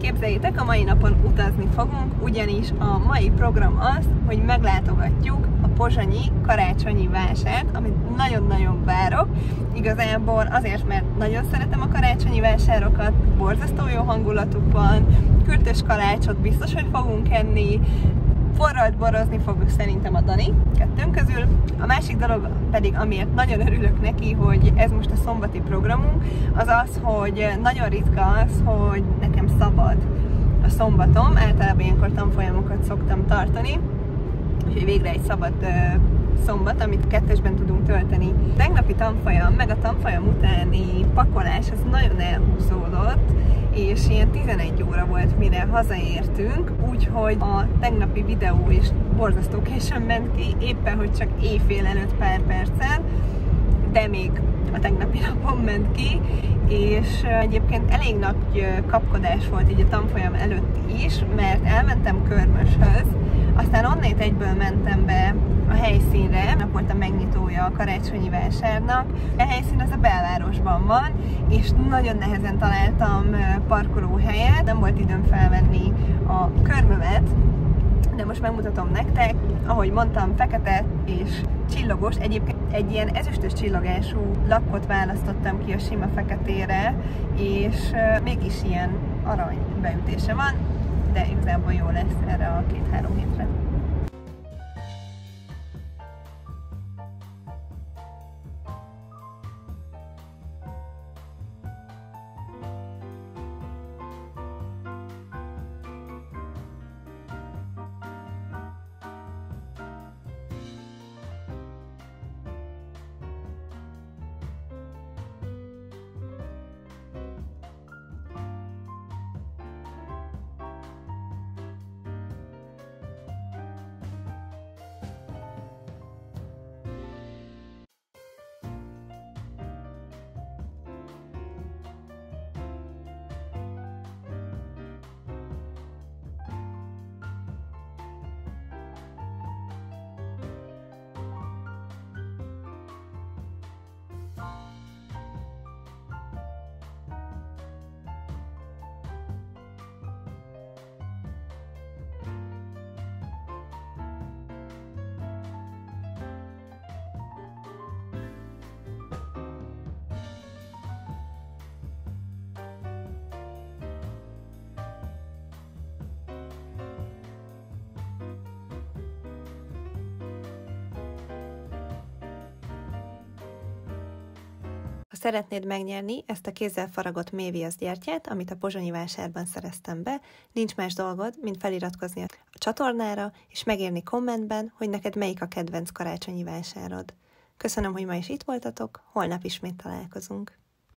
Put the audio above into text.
Képzeljétek, a mai napon utazni fogunk, ugyanis a mai program az, hogy meglátogatjuk a pozsonyi karácsonyi vásárt, amit nagyon-nagyon várok. Igazából azért, mert nagyon szeretem a karácsonyi vásárokat, borzasztó jó hangulatuk van, kürtös kalácsot biztos, hogy fogunk enni, forralt borozni fogjuk szerintem a Dani, kettőnk közül. A másik dolog pedig, amiért nagyon örülök neki, hogy ez most a szombati programunk, az az, hogy nagyon ritka az, hogy nekem szabad a szombatom. Általában ilyenkor tanfolyamokat szoktam tartani, úgyhogy végre egy szabad szombat, amit kettesben tudunk tölteni. A tegnapi tanfolyam, meg a tanfolyam utáni pakolás, az nagyon elhúzódott, és ilyen 11 óra volt, mire hazaértünk, úgyhogy a tegnapi videó is borzasztó későn ment ki, éppen hogy csak éjfél előtt pár perccel, de még a tegnapi napon ment ki, és egyébként elég nagy kapkodás volt így a tanfolyam előtt is, mert elmentem Körmöshöz, aztán onnét egyből mentem be a helyszínre, nap volt a megnyitója a karácsonyi vásárnak. A helyszín az a belvárosban van, és nagyon nehezen találtam parkolóhelyet, nem volt időm felvenni a körmömet, de most megmutatom nektek. Ahogy mondtam, fekete és csillogos, egyébként egy ilyen ezüstös csillogású lakkot választottam ki a sima feketére, és mégis ilyen arany beütése van, de igazából jó lesz erre a 2-3 hétre. Ha szeretnéd megnyerni ezt a kézzel faragott méviasz gyertyát, amit a pozsonyi vásárban szereztem be, nincs más dolgod, mint feliratkozni a csatornára, és megírni kommentben, hogy neked melyik a kedvenc karácsonyi vásárod. Köszönöm, hogy ma is itt voltatok, holnap ismét találkozunk.